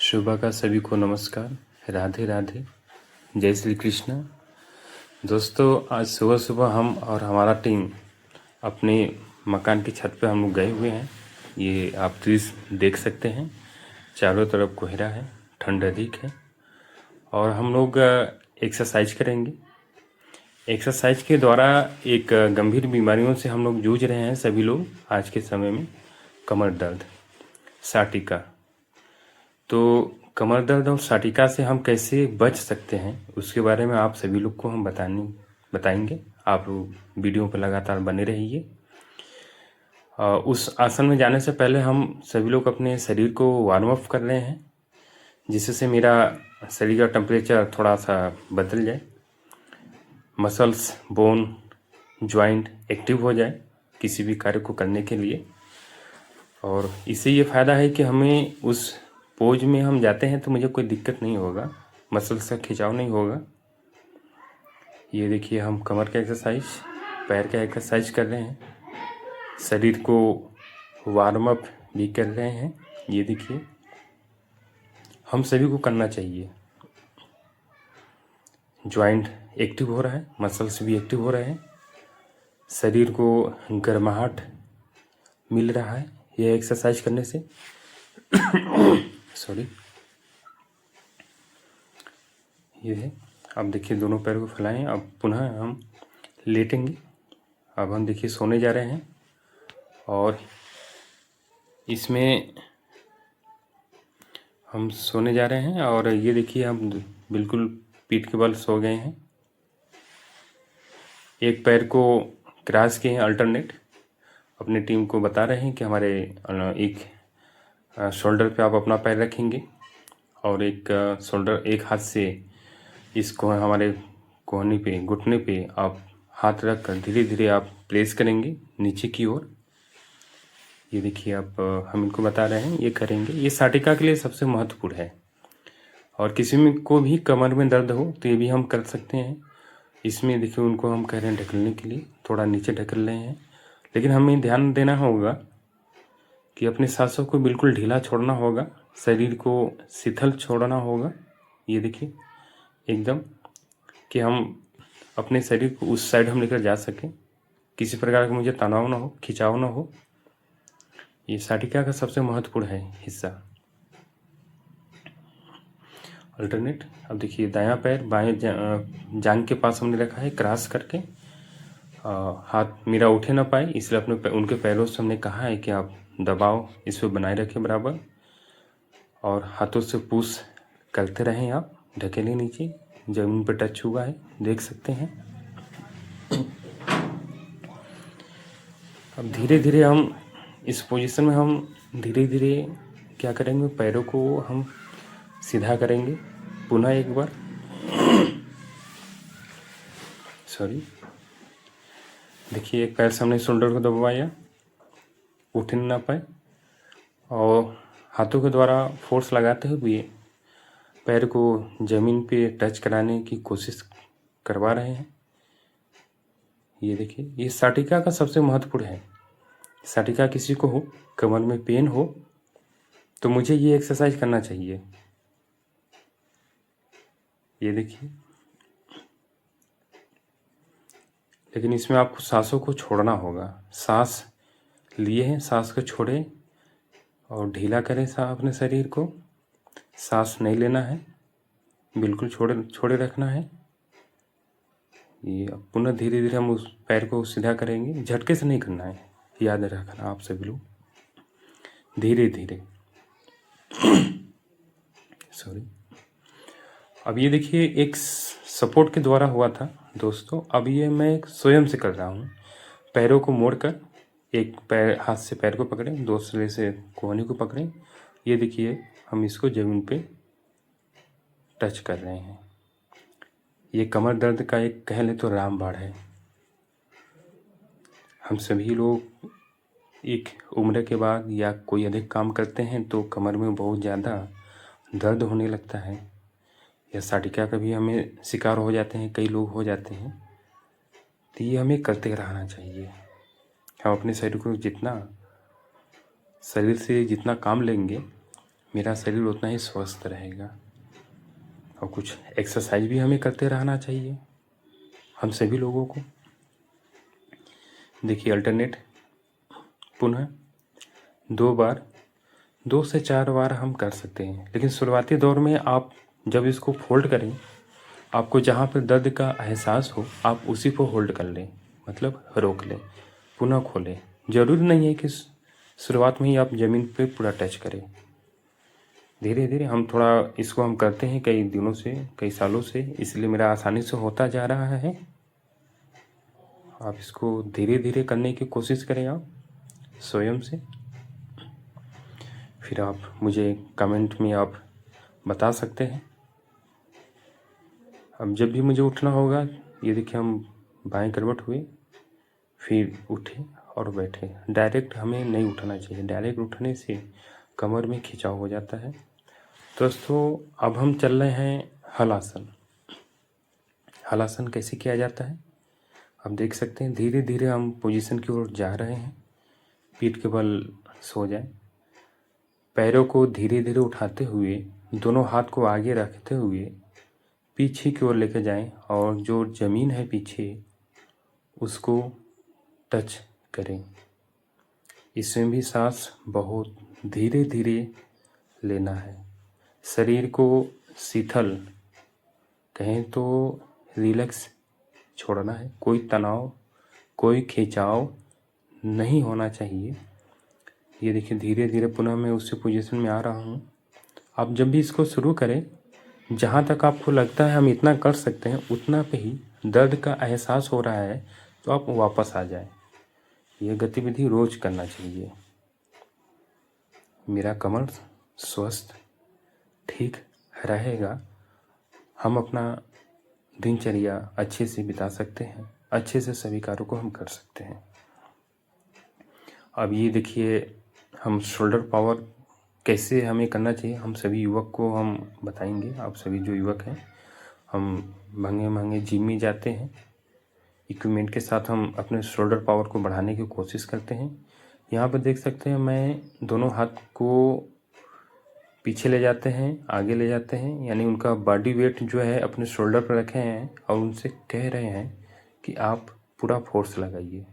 सुबह का सभी को नमस्कार। राधे राधे। जय श्री कृष्ण। दोस्तों, आज सुबह सुबह हम और हमारा टीम अपने मकान की छत पे हम लोग गए हुए हैं। ये आप दृश्य देख सकते हैं। चारों तरफ कोहरा है, ठंड अधिक है और हम लोग एक्सरसाइज करेंगे। एक्सरसाइज के द्वारा एक गंभीर बीमारियों से हम लोग जूझ रहे हैं सभी लोग आज के समय में। कमर दर्द, साटिका। तो कमर दर्द और साटिका से हम कैसे बच सकते हैं उसके बारे में आप सभी लोग को हम बताएंगे। आप लोग वीडियो पर लगातार बने रहिए। उस आसन में जाने से पहले हम सभी लोग अपने शरीर को वार्म अप कर रहे हैं, जिससे मेरा शरीर का टेम्परेचर थोड़ा सा बदल जाए, मसल्स, बोन, जॉइंट एक्टिव हो जाए किसी भी कार्य को करने के लिए। और इससे ये फ़ायदा है कि हमें उस पोज में हम जाते हैं तो मुझे कोई दिक्कत नहीं होगा, मसल्स का खिंचाव नहीं होगा। ये देखिए, हम कमर का एक्सरसाइज, पैर का एक्सरसाइज कर रहे हैं, शरीर को वार्म अप भी कर रहे हैं। ये देखिए, हम सभी को करना चाहिए। जॉइंट एक्टिव हो रहा है, मसल्स भी एक्टिव हो रहे हैं, शरीर को गर्माहट मिल रहा है यह एक्सरसाइज करने से। सॉरी। ये है, अब देखिए दोनों पैर को फैलाएं। अब पुनः हम लेटेंगे। अब हम देखिए सोने जा रहे हैं और इसमें हम सोने जा रहे हैं और ये देखिए हम बिल्कुल पीठ के बल सो गए हैं। एक पैर को क्रॉस किए हैं अल्टरनेट। अपनी टीम को बता रहे हैं कि हमारे एक शोल्डर पे आप अपना पैर रखेंगे और एक शोल्डर, एक हाथ से इसको हमारे कोहनी पे, घुटने पे आप हाथ रख कर धीरे धीरे आप प्रेस करेंगे नीचे की ओर। ये देखिए, आप हम इनको बता रहे हैं, ये करेंगे। ये साटिका के लिए सबसे महत्वपूर्ण है और किसी में को भी कमर में दर्द हो तो ये भी हम कर सकते हैं। इसमें देखिए, उनको हम कह रहे हैं ढकलने के लिए, थोड़ा नीचे ढकल रहे हैं, लेकिन हमें ध्यान देना होगा कि अपने सांसों को बिल्कुल ढीला छोड़ना होगा, शरीर को शिथिल छोड़ना होगा। ये देखिए एकदम, कि हम अपने शरीर को उस साइड हम लेकर जा सकें, किसी प्रकार का मुझे तनाव ना हो, खिंचाव ना हो। ये साटिका का सबसे महत्वपूर्ण है हिस्सा। अल्टरनेट। अब देखिए, दायां पैर बाएं जांघ के पास हमने रखा है क्रॉस करके। हाथ मेरा उठे ना पाए, इसलिए अपने उनके पैरों से हमने कहा है कि आप दबाव इस पर बनाए रखें बराबर, और हाथों से पुश करते रहें। आप ढकेले नीचे, जमीन पर टच हुआ है, देख सकते हैं। अब धीरे धीरे हम इस पोजीशन में हम धीरे धीरे क्या करेंगे, पैरों को हम सीधा करेंगे। पुनः एक बार, सॉरी। देखिए, एक पैर से हमने शोल्डर को दबाया, उठ ना पाए, और हाथों के द्वारा फोर्स लगाते हुए पैर को ज़मीन पे टच कराने की कोशिश करवा रहे हैं। ये देखिए, ये साटिका का सबसे महत्वपूर्ण है। साटिका किसी को हो, कमर में पेन हो, तो मुझे ये एक्सरसाइज करना चाहिए। ये देखिए, लेकिन इसमें आपको सांसों को छोड़ना होगा। सांस लिए हैं, सांस को छोड़े और ढीला करें अपने शरीर को। सांस नहीं लेना है, बिल्कुल छोड़े रखना है। ये अब पुनः धीरे धीरे हम उस पैर को सीधा करेंगे, झटके से नहीं करना है, याद रखना आप सभी लोग, धीरे धीरे। सॉरी। अब ये देखिए, एक सपोर्ट के द्वारा हुआ था दोस्तों, अब ये मैं स्वयं से कर रहा हूँ। पैरों को मोड़कर एक पैर, हाथ से पैर को पकड़ें, दूसरे से कोहनी को पकड़ें। ये देखिए, हम इसको ज़मीन पे टच कर रहे हैं। ये कमर दर्द का एक, कह लें तो, रामबाण है। हम सभी लोग एक उम्र के बाद या कोई अधिक काम करते हैं तो कमर में बहुत ज़्यादा दर्द होने लगता है, या साटिका का भी हमें शिकार हो जाते हैं, कई लोग हो जाते हैं। तो ये हमें करते रहना चाहिए। हम अपने शरीर को शरीर से जितना काम लेंगे मेरा शरीर उतना ही स्वस्थ रहेगा। और कुछ एक्सरसाइज भी हमें करते रहना चाहिए, हम सभी लोगों को। देखिए अल्टरनेट पुनः 2 से 4 बार हम कर सकते हैं, लेकिन शुरुआती दौर में आप जब इसको फोल्ड करें, आपको जहाँ पर दर्द का एहसास हो आप उसी को होल्ड कर लें, मतलब रोक लें, पुनः खोलें। ज़रूरी नहीं है कि शुरुआत में ही आप ज़मीन पे पूरा टच करें। धीरे धीरे हम थोड़ा इसको हम करते हैं कई दिनों से, कई सालों से, इसलिए मेरा आसानी से होता जा रहा है। आप इसको धीरे धीरे करने की कोशिश करें आप स्वयं से। फिर आप मुझे कमेंट में आप बता सकते हैं। अब जब भी मुझे उठना होगा, ये देखिए हम बाएं करवट हुए, फिर उठे और बैठे। डायरेक्ट हमें नहीं उठना चाहिए, डायरेक्ट उठने से कमर में खिंचाव हो जाता है। दोस्तों अब हम चल रहे हैं हलासन। हलासन कैसे किया जाता है आप देख सकते हैं। धीरे धीरे हम पोजीशन की ओर जा रहे हैं। पीठ के बल सो जाए, पैरों को धीरे धीरे उठाते हुए दोनों हाथ को आगे रखते हुए पीछे की ओर लेकर जाएं और जो ज़मीन है पीछे उसको टच करें। इसमें भी सांस बहुत धीरे धीरे लेना है। शरीर को शीतल, कहें तो रिलैक्स छोड़ना है। कोई तनाव, कोई खिंचाव नहीं होना चाहिए। ये देखिए धीरे धीरे पुनः मैं उसी पोजीशन में आ रहा हूँ। आप जब भी इसको शुरू करें, जहाँ तक आपको लगता है हम इतना कर सकते हैं उतना पे ही दर्द का एहसास हो रहा है तो आप वापस आ जाएं। यह गतिविधि रोज करना चाहिए। मेरा कमर स्वस्थ ठीक रहेगा। हम अपना दिनचर्या अच्छे से बिता सकते हैं, अच्छे से सभी कार्यों को हम कर सकते हैं। अब ये देखिए हम शोल्डर पावर कैसे हमें करना चाहिए, हम सभी युवक को हम बताएंगे। आप सभी जो युवक हैं, हम महंगे महंगे जिम में जाते हैं, इक्विपमेंट के साथ हम अपने शोल्डर पावर को बढ़ाने की कोशिश करते हैं। यहाँ पर देख सकते हैं मैं दोनों हाथ को पीछे ले जाते हैं, आगे ले जाते हैं, यानी उनका बॉडी वेट जो है अपने शोल्डर पर रखे हैं और उनसे कह रहे हैं कि आप पूरा फोर्स लगाइए।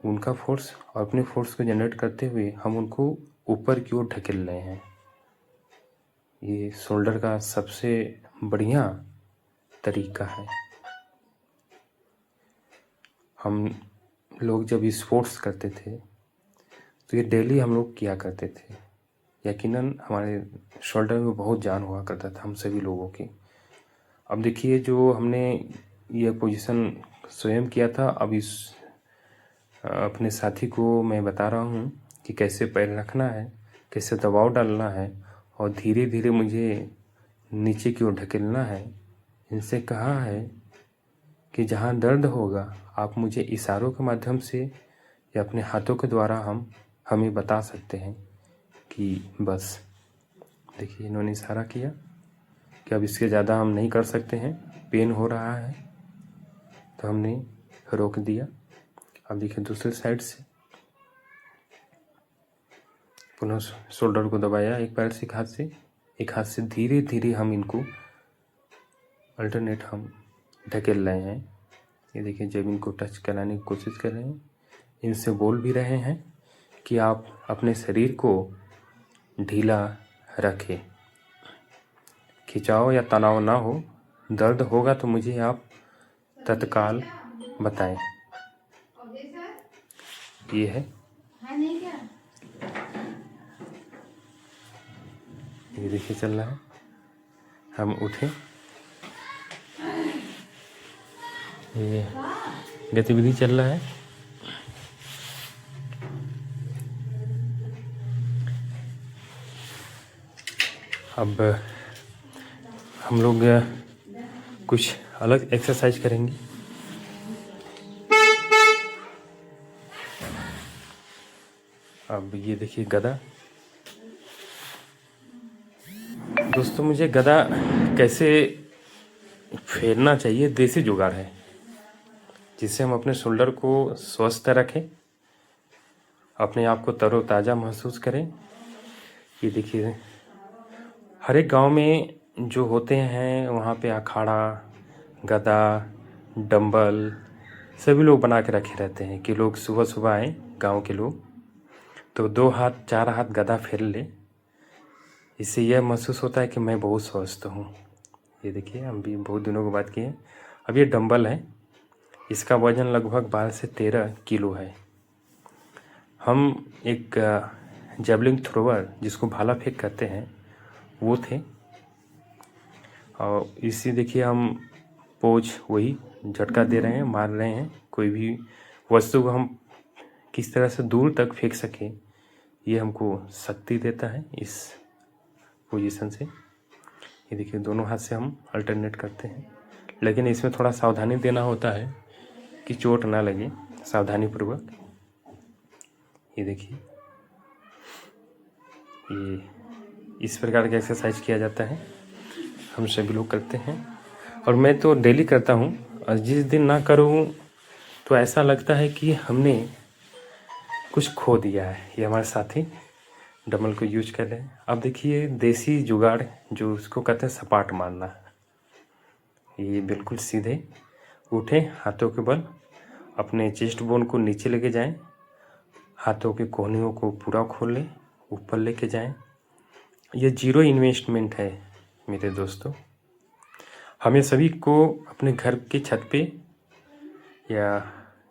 उनका फोर्स और अपने फोर्स को जनरेट करते हुए हम उनको ऊपर की ओर ढकेल रहे हैं। ये शोल्डर का सबसे बढ़िया तरीका है। हम लोग जब स्पोर्ट्स करते थे तो ये डेली हम लोग किया करते थे। यकीनन हमारे शोल्डर में बहुत जान हुआ करता था हम सभी लोगों की। अब देखिए जो हमने यह पोजीशन स्वयं किया था, अब इस अपने साथी को मैं बता रहा हूँ कि कैसे पैर रखना है, कैसे दबाव डालना है और धीरे धीरे मुझे नीचे की ओर ढकेलना है। इनसे कहा है कि जहाँ दर्द होगा आप मुझे इशारों के माध्यम से या अपने हाथों के द्वारा हमें बता सकते हैं कि बस। देखिए इन्होंने इशारा किया कि अब इसके ज़्यादा हम नहीं कर सकते हैं, पेन हो रहा है, तो हमने रोक दिया। अब देखिए दूसरे साइड से पुनः शोल्डर को दबाया एक पैर से, एक हाथ से धीरे धीरे हम इनको अल्टरनेट हम ढकेल रहे हैं। ये देखिए जब इनको टच कराने की कोशिश कर रहे हैं, इनसे बोल भी रहे हैं कि आप अपने शरीर को ढीला रखें, खिंचाव या तनाव ना हो। दर्द होगा तो मुझे आप तत्काल बताएं। ये है, ये देखिए चल रहा है। हम उठे, ये गतिविधि चल रहा है। अब हम लोग कुछ अलग एक्सरसाइज करेंगे। अब ये देखिए गदा। दोस्तों मुझे गदा कैसे फेरना चाहिए, देसी जुगाड़ है जिससे हम अपने शोल्डर को स्वस्थ रखें, अपने आप को तरोताज़ा महसूस करें। ये देखिए, हर एक गांव में जो होते हैं वहाँ पे अखाड़ा, गदा, डंबल सभी लोग बना के रखे रहते हैं कि लोग सुबह सुबह आए गांव के लोग तो 2 हाथ 4 हाथ गदा फेर ले। इससे यह महसूस होता है कि मैं बहुत स्वस्थ हूँ। ये देखिए, हम भी बहुत दिनों के बाद किए। अब ये डंबल है, इसका वजन लगभग 12 से 13 किलो है। हम एक जेवलिन थ्रोवर जिसको भाला फेंक कहते हैं वो थे, और इसी देखिए हम पोज वही झटका दे रहे हैं, मार रहे हैं। कोई भी वस्तु को हम किस तरह से दूर तक फेंक सकें, ये हमको शक्ति देता है इस पोजीशन से। ये देखिए, दोनों हाथ से हम अल्टरनेट करते हैं, लेकिन इसमें थोड़ा सावधानी देना होता है कि चोट ना लगे, सावधानी पूर्वक। ये देखिए, ये इस प्रकार का एक्सरसाइज किया जाता है, हम सभी लोग करते हैं और मैं तो डेली करता हूँ। और जिस दिन ना करूँ तो ऐसा लगता है कि हमने कुछ खो दिया है। ये हमारे साथी डंबल को यूज कर रहे हैं। अब देखिए, देसी जुगाड़ जो उसको कहते हैं सपाट मारना। ये बिल्कुल सीधे उठे, हाथों के बल अपने चेस्ट बोन को नीचे लेके जाएं, हाथों के कोहनियों को पूरा खोल लें, ऊपर लेके जाएं। ये जीरो इन्वेस्टमेंट है मेरे दोस्तों। हमें सभी को अपने घर की छत पे या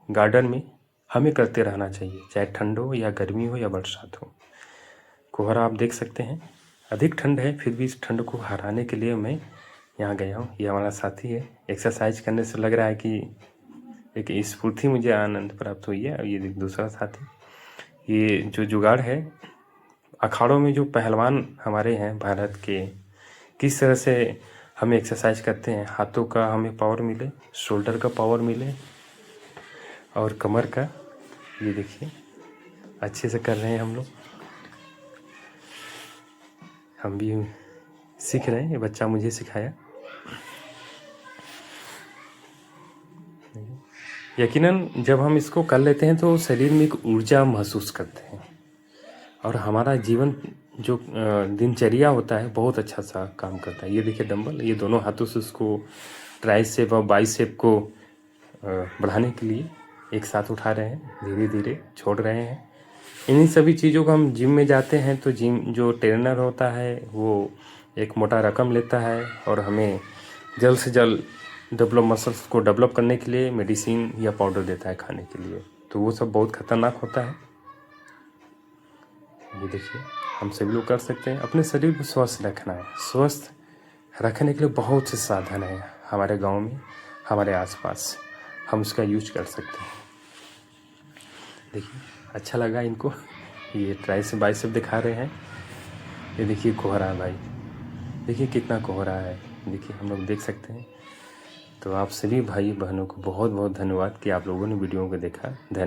गार्डन में हमें करते रहना चाहिए, चाहे ठंड हो या गर्मी हो या बरसात हो। कोहरा आप देख सकते हैं, अधिक ठंड है, फिर भी इस ठंड को हराने के लिए मैं यहाँ गया हूँ। ये हमारा साथी है। एक्सरसाइज करने से लग रहा है कि एक स्फूर्ति मुझे आनंद प्राप्त हुई है। और ये दूसरा साथी, ये जो जुगाड़ है, अखाड़ों में जो पहलवान हमारे हैं भारत के, किस तरह से हमें एक्सरसाइज करते हैं, हाथों का हमें पावर मिले, शोल्डर का पावर मिले और कमर का। ये देखिए, अच्छे से कर रहे हैं हम लोग। हम भी सीख रहे हैं, ये बच्चा मुझे सिखाया। यकीनन जब हम इसको कर लेते हैं तो शरीर में एक ऊर्जा महसूस करते हैं और हमारा जीवन जो दिनचर्या होता है बहुत अच्छा सा काम करता है। ये देखिए डंबल, ये दोनों हाथों से उसको ट्राइसेप और बाइसेप को बढ़ाने के लिए एक साथ उठा रहे हैं, धीरे धीरे छोड़ रहे हैं। इन्हीं सभी चीज़ों को हम जिम में जाते हैं तो जिम जो ट्रेनर होता है वो एक मोटा रकम लेता है और हमें जल्द से जल्द मसल्स को डेवलप करने के लिए मेडिसिन या पाउडर देता है खाने के लिए। तो वो सब बहुत खतरनाक होता है। ये देखिए, हम सभी लोग कर सकते हैं। अपने शरीर को स्वस्थ रखना है। स्वस्थ रखने के लिए बहुत से साधन हैं हमारे गांव में, हमारे आसपास, हम उसका यूज कर सकते हैं। देखिए, अच्छा लगा इनको। ये ट्राइसेप बाइसेप दिखा रहे हैं। ये देखिए कोहरा भाई, देखिए कितना कोहरा है। देखिए, हम लोग देख सकते हैं। तो आप सभी भाई बहनों को बहुत बहुत धन्यवाद कि आप लोगों ने वीडियो को देखा। धन्यवाद।